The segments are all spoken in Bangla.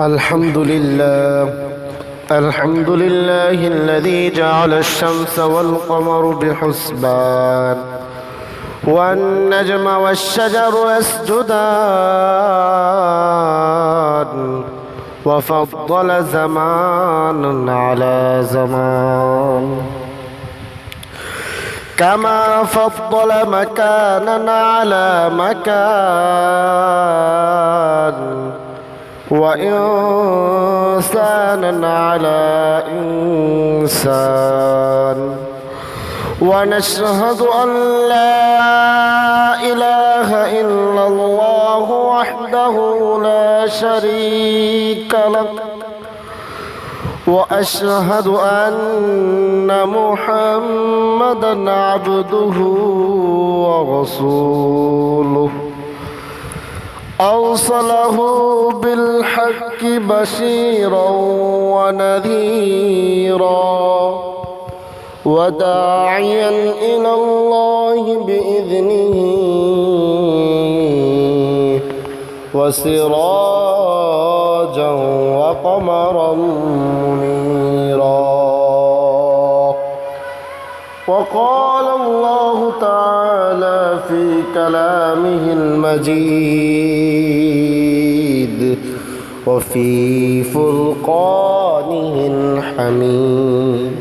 الحمد لله الذي جعل الشمس والقمر بحسبان والنجم والشجر يسجدان وفضل زمانا على زمان كما فضل مكانا على مكان وإنسانا على إنسان ونشهد أن لا إله إلا الله وحده لا شريك له وأشهد أن محمدا عبده ورسوله أرسله بالحق بشيرا ونذيرا وداعيا إلى الله بإذنه وسراجا وقمرا منيرا. وقال الله تعالى في كلامه المجيد وفي فرقانه الحميد: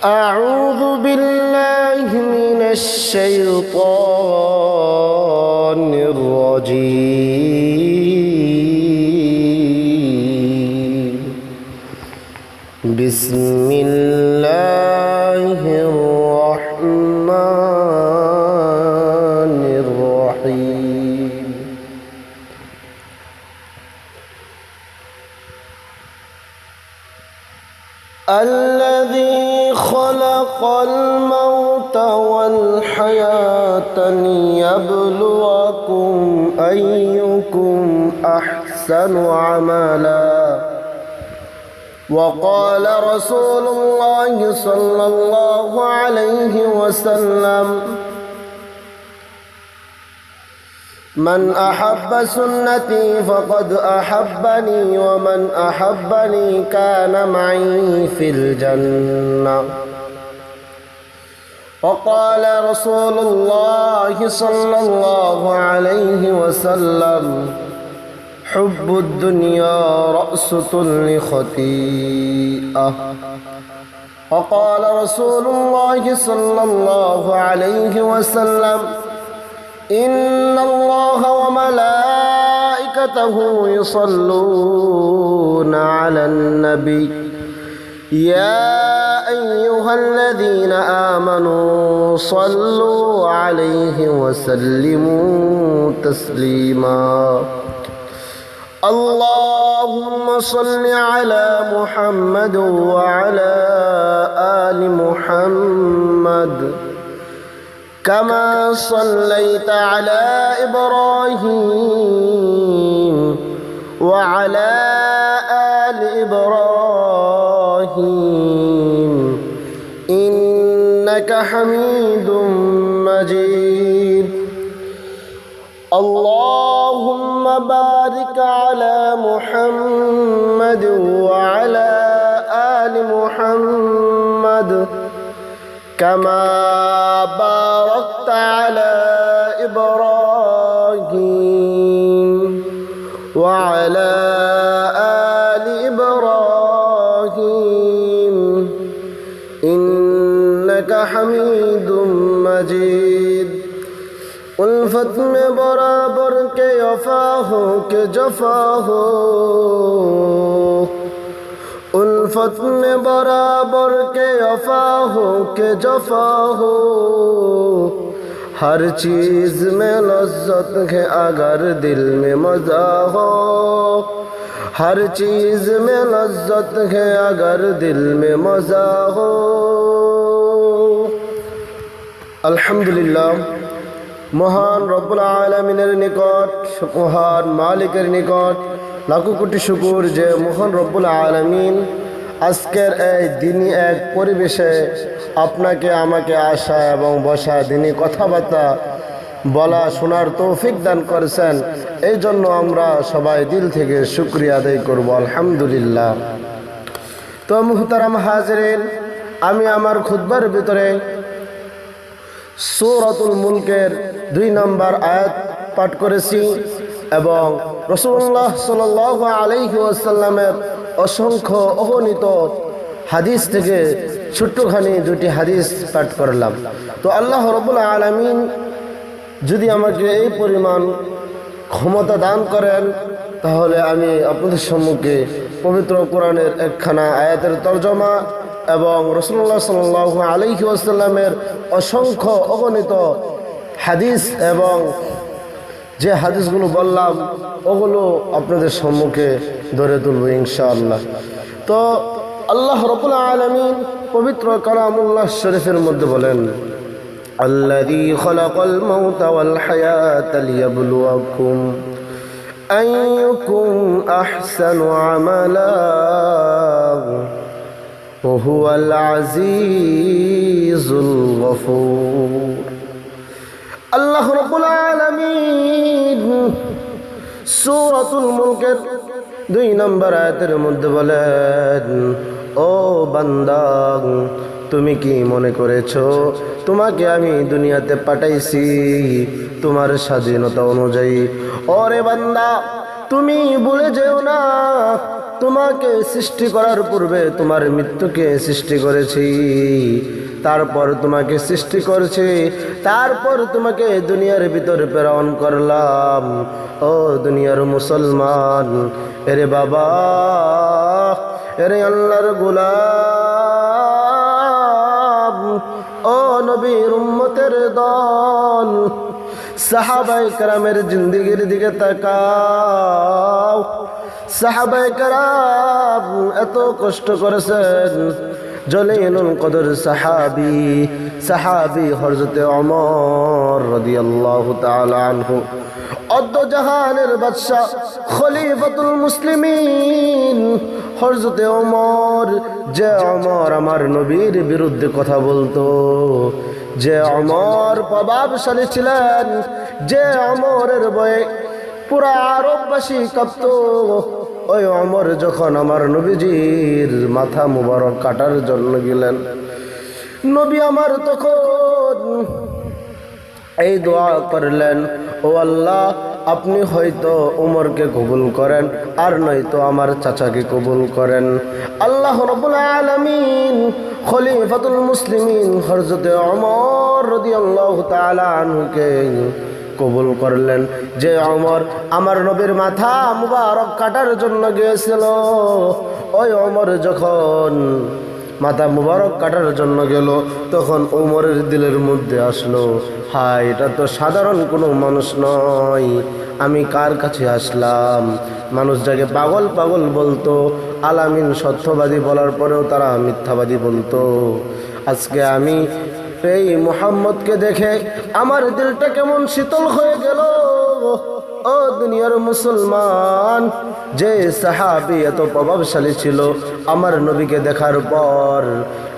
أعوذ بالله من الشيطان الرجيم. بسم الله الرحمن الرحيم. الذي خلق الموت والحياة ليبلوكم أيكم أحسن عملا. وقال رسول الله صلى الله عليه وسلم: من أحب سنتي فقد أحبني ومن أحبني كان معي في الجنة. وقال رسول الله صلى الله عليه وسلم: حب الدنيا رأس كل خطيئة. وقال رسول الله صلى الله عليه وسلم: إن الله وملائكته يصلون على النبي يا أيها الذين آمنوا صلوا عليه وسلموا تسليما. اللهم صل على محمد وعلى آل محمد كما صليت على إبراهيم وعلى آل إبراهيم إنك حميد مجيد. اللهم بارك على محمد وعلى آل محمد كما باركت على إبراهيم وعلى آل إبراهيم إنك حميد مجيد. उल्फत में बराबर के वफा हो के जफा हो, उल्फत में बराबर के वफा हो के जफा हो, हर चीज़ में लज्जत है अगर दिल में मज़ा हो, हर चीज़ में लज्जत है अगर दिल में मज़ा हो। अल्हम्दुलिल्लाह, মহান রব্বুল আলামিনের নিকট, মহান মালিকের নিকট লাখো কোটি শুকর যে মহান রব্বুল আলামিন আজকের এই দিনই এক পরিবেশে আপনাকে আমাকে আসা এবং বসা দিনই কথাবার্তা বলা শোনার তৌফিক দান করেছেন। এই জন্য আমরা সবাই দিল থেকে শুকরিয়া আদায় করব আলহামদুলিল্লাহ। তো মুহতারাম হাজিরিন, আমি আমার খুতবার ভিতরে সূরাতুল মুলকের 2 নম্বর আয়াত পাঠ করেছি এবং রাসূলুল্লাহ সাল্লাল্লাহু আলাইহি ওয়াসাল্লামের অসংখ্য অগণিত হাদিস থেকে ছোট্টখানি 2টি হাদিস পাঠ করলাম। তো আল্লাহ রাব্বুল আলামিন যদি আমাকে এই পরিমাণ ক্ষমতা দান করেন, তাহলে আমি আপনাদের সম্মুখে পবিত্র কোরআনের একখানা আয়াতের তরজমা এবং রাসূলুল্লাহ সাল্লাল্লাহু আলাইহি ওয়াসাল্লামের অসংখ্য অগণিত হাদিস এবং যে হাদিসগুলো বললাম ওগুলো আপনাদের সম্মুখে ধরে তুলব ইনশাআল্লাহ। তো আল্লাহ রাব্বুল আলামিন পবিত্র কালামুল্লাহ শরীফের মধ্যে বলেন, الذي خلق الموت والحياة ليبلوكم أيكم أحسن عملا وهو العزيز الغفور। আল্লাহ রাব্বুল আলামিন সূরাতুল মুলকের 2 নম্বর আয়াতের মধ্যে বলেন, ও বান্দা, তুমি কি মনে করেছো তোমাকে আমি দুনিয়াতে পাঠাইছি তোমার স্বাধীনতা অনুযায়ী? ওরে বান্দা, তুমি ভুলে যেও না, তোমাকে সৃষ্টি করার পূর্বে তোমার মৃত্যুকে সৃষ্টি করেছি, তারপর তোমাকে সৃষ্টি করেছি, তারপর তোমাকে দুনিয়ার ভিতরে প্রেরণ করলাম। ও দুনিয়ার মুসলমান, এরে বাবা, এরে আল্লাহর গোলাম, ও নবীর উম্মতের দল, সাহাবায়ে কেরামের জিন্দেগির দিকে তাকাও। সাহাবায়ে কেরাম এত কষ্ট করেছেন। জলিলুল কদর সাহাবী হযরতে ওমর রাদিয়াল্লাহু তাআলা আনহু, অদ্য জাহানের বাদশা খলিফাতুল মুসলিমিন হযরতে ওমর, যে ওমর আমার নবীর বিরুদ্ধে কথা বলতো, যে ওমর প্রভাবশালী ছিলেন, যে ওমরের ভয়ে পুরা আরববাসী কাঁপত, ওই ওমর যখন আমার নবীজির মাথা মুবারক কাটার জন্য গেলেন, নবী আমার তখন এই দোয়া করলেন, ও আল্লাহ, আপনি হয়তো উমরকে কবুল করেন, আর নয়তো আমার চাচাকে কবুল করেন। আল্লাহ রাব্বুল আলামিন খলিফাতুল মুসলিমিন হযরতে ওমর রাদিয়াল্লাহু তাআলা আনহুকে কবুল করলেন। যে ওমর আমার নবীর মাথা মুবারক কাটার জন্য গিয়েছিল, ওই ওমর যখন মাথা মুবারক কাটার জন্য গেল, তখন ওমরের দিলের মধ্যে আসলো, হায়, এটা তো সাধারণ কোনো মানুষ নয়, আমি কার কাছে আসলাম? মানুষ যাকে পাগল পাগল বলতো, আলামিন সত্যবাদী বলার পরেও তারা মিথ্যাবাদী বলতো। আজকে আমি এই মুহাম্মদকে দেখে আমার দিলটা কেমন শীতল হয়ে গেল। ও দুনিয়ার মুসলমান, যে সাহাবী এত প্রভাবশালী ছিল, আমার নবীকে দেখার পর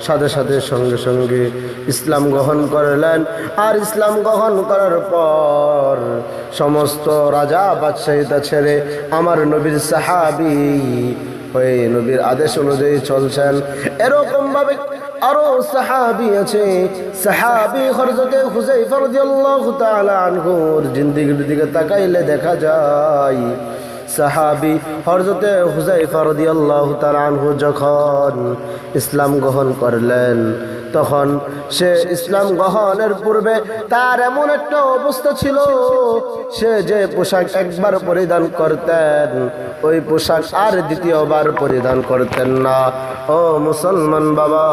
সাথে সাথে সঙ্গে সঙ্গে ইসলাম গ্রহণ করলেন। আর ইসলাম গ্রহণ করার পর সমস্ত রাজা বাদশাহিতা ছেড়ে আমার নবীর সাহাবী হয়ে নবীর আদেশ অনুযায়ী চলছেন। এরকম ভাবে আরো সাহাবী আছে। সাহাবী হযরতে হুযায়ফা রাদিয়াল্লাহু তাআলা আনহুর জিন্দেগির দিকে তাকাইলে দেখা যায়, সাহাবী হযরতে হুযায়ফা রাদিয়াল্লাহু তাআলা আনহু যখন ইসলাম গ্রহণ করলেন, তখন সে ইসলাম গ্রহণের পূর্বে তার এমন একটা অবস্থা ছিল, সে যে পোশাক একবার পরিধান করতেন, ওই পোশাক আর দ্বিতীয়বার পরিধান করতেন না। ও মুসলমান বাবা,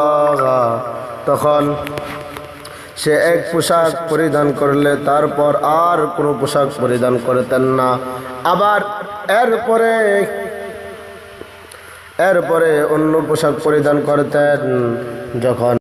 তখন সে এক পোশাক পরিধান করলে তারপর আর কোনো পোশাক পরিধান করতেন না। আবার এরপরে অন্য পোশাক পরিধান করতেন। যখন